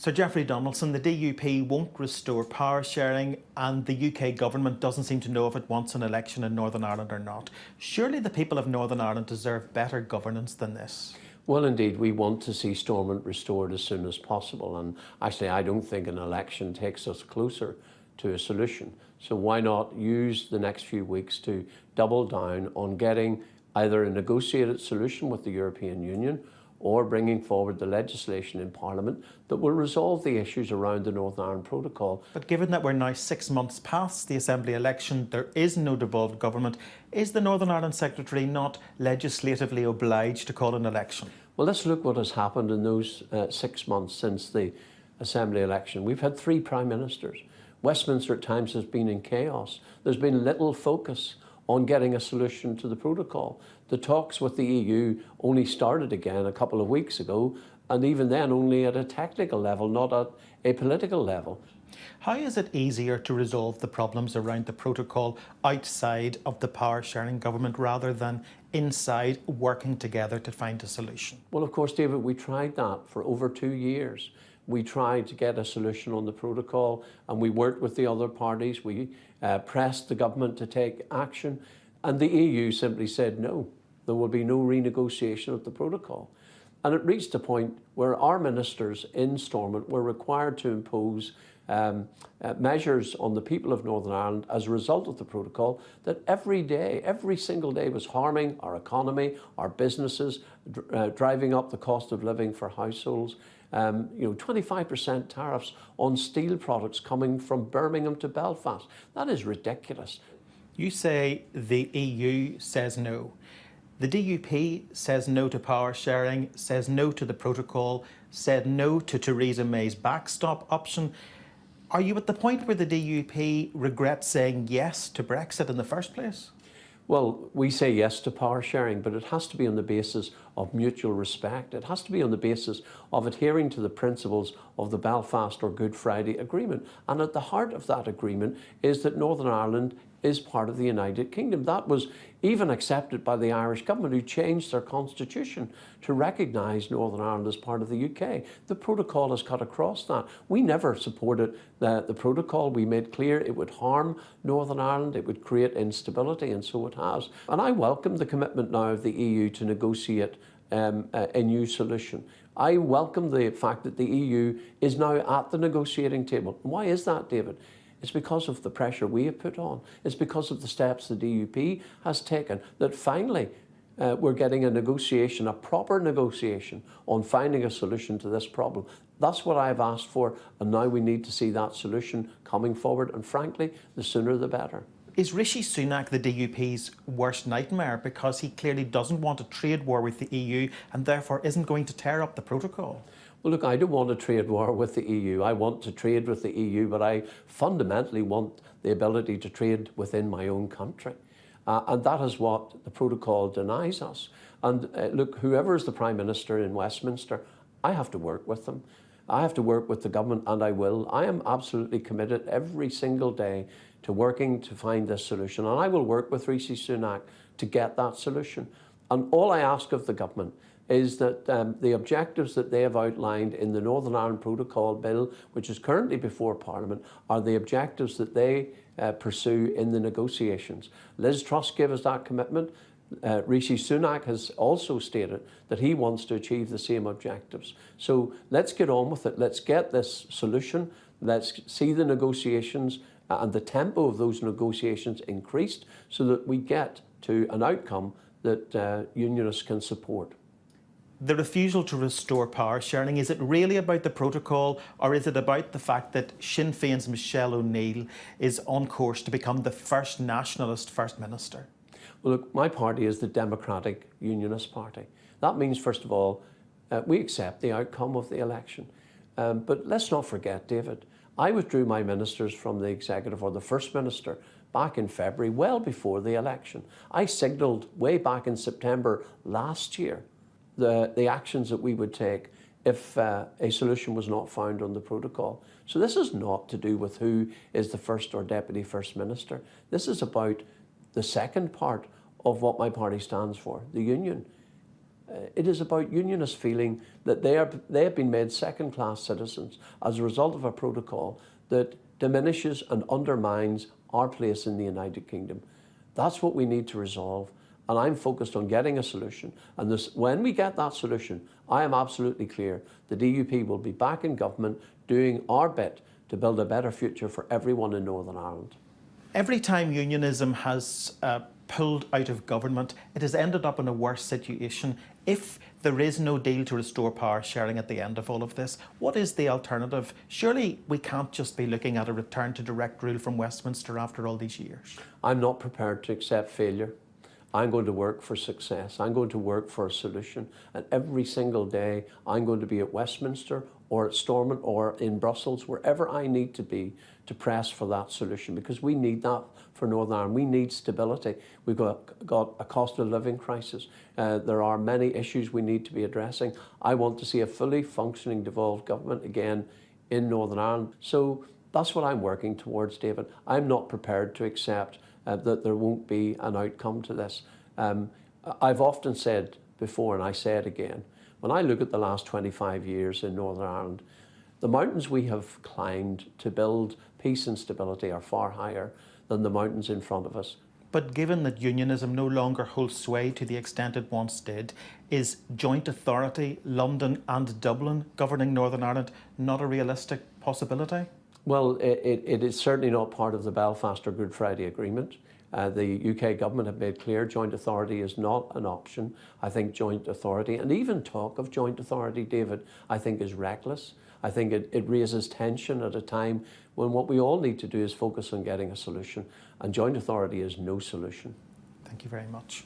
Sir Geoffrey Donaldson, the DUP won't restore power sharing and the UK government doesn't seem to know if it wants an election in Northern Ireland or not. Surely the people of Northern Ireland deserve better governance than this. Well, indeed, we want to see Stormont restored as soon as possible. And actually, I don't think an election takes us closer to a solution. So why not use the next few weeks to double down on getting either a negotiated solution with the European Union or bringing forward the legislation in Parliament that will resolve the issues around the Northern Ireland Protocol. But given that we're now 6 months past the Assembly election, there is no devolved government, is the Northern Ireland Secretary not legislatively obliged to call an election? Well, let's look what has happened in those 6 months since the Assembly election. We've had 3 Prime Ministers. Westminster at times has been in chaos. There's been little focus on getting a solution to the protocol. The talks with the EU only started again a couple of weeks ago, and even then only at a technical level, not at a political level. How is it easier to resolve the problems around the protocol outside of the power sharing government rather than inside, working together to find a solution? Well, of course, David, we tried that for over 2 years. We tried to get a solution on the protocol and we worked with the other parties. We pressed the government to take action and the EU simply said no, there will be no renegotiation of the protocol. And it reached a point where our ministers in Stormont were required to impose measures on the people of Northern Ireland as a result of the protocol that every single day was harming our economy, our businesses, driving up the cost of living for households. 25% tariffs on steel products coming from Birmingham to Belfast. That is ridiculous. You say the EU says no. The DUP says no to power sharing, says no to the protocol, said no to Theresa May's backstop option. Are you at the point where the DUP regrets saying yes to Brexit in the first place? Well, we say yes to power sharing, but it has to be on the basis of mutual respect. It has to be on the basis of adhering to the principles of the Belfast or Good Friday Agreement. And at the heart of that agreement is that Northern Ireland is part of the United Kingdom. That was even accepted by the Irish government, who changed their constitution to recognise Northern Ireland as part of the UK. The protocol has cut across that. We never supported the protocol. We made clear it would harm Northern Ireland, it would create instability, and so it has. And I welcome the commitment now of the EU to negotiate a new solution. I welcome the fact that the EU is now at the negotiating table. Why is that, David? It's because of the pressure we have put on. It's because of the steps the DUP has taken that finally we're getting a negotiation, a proper negotiation on finding a solution to this problem. That's what I've asked for, and now we need to see that solution coming forward, and frankly, the sooner the better. Is Rishi Sunak the DUP's worst nightmare because he clearly doesn't want a trade war with the EU and therefore isn't going to tear up the protocol? Well, look, I don't want a trade war with the EU. I want to trade with the EU, but I fundamentally want the ability to trade within my own country. And that is what the protocol denies us. And look, whoever is the Prime Minister in Westminster, I have to work with them. I have to work with the government, and I will. I am absolutely committed every single day to working to find this solution. And I will work with Rishi Sunak to get that solution. And all I ask of the government is that the objectives that they have outlined in the Northern Ireland Protocol Bill, which is currently before Parliament, are the objectives that they pursue in the negotiations. Liz Truss gave us that commitment. Rishi Sunak has also stated that he wants to achieve the same objectives. So let's get on with it. Let's get this solution. Let's see the negotiations and the tempo of those negotiations increased so that we get to an outcome that unionists can support. The refusal to restore power sharing, is it really about the protocol or is it about the fact that Sinn Féin's Michelle O'Neill is on course to become the first nationalist First Minister? Well, look, my party is the Democratic Unionist Party. That means, first of all, we accept the outcome of the election. But let's not forget, David, I withdrew my ministers from the executive, or the First Minister, back in February, well before the election. I signalled way back in September last year the actions that we would take if a solution was not found on the protocol. So this is not to do with who is the First or Deputy First Minister. This is about the second part of what my party stands for, the union. It is about unionists feeling that they have been made second-class citizens as a result of a protocol that diminishes and undermines our place in the United Kingdom. That's what we need to resolve, and I'm focused on getting a solution. And when we get that solution, I am absolutely clear the DUP will be back in government doing our bit to build a better future for everyone in Northern Ireland. Every time unionism has pulled out of government, it has ended up in a worse situation. If there is no deal to restore power sharing at the end of all of this, what is the alternative? Surely we can't just be looking at a return to direct rule from Westminster after all these years. I'm not prepared to accept failure. I'm going to work for success. I'm going to work for a solution. And every single day, I'm going to be at Westminster or at Stormont or in Brussels, wherever I need to be to press for that solution, because we need that for Northern Ireland. We need stability. We've got a cost of living crisis. There are many issues we need to be addressing. I want to see a fully functioning devolved government again in Northern Ireland. So that's what I'm working towards, David. I'm not prepared to accept that there won't be an outcome to this. I've often said before, and I say it again, when I look at the last 25 years in Northern Ireland, the mountains we have climbed to build peace and stability are far higher than the mountains in front of us. But given that unionism no longer holds sway to the extent it once did, is joint authority, London and Dublin, governing Northern Ireland, not a realistic possibility? Well, it is certainly not part of the Belfast or Good Friday Agreement. The UK government have made clear joint authority is not an option. I think joint authority, and even talk of joint authority, David, I think is reckless. I think it raises tension at a time when what we all need to do is focus on getting a solution, and joint authority is no solution. Thank you very much.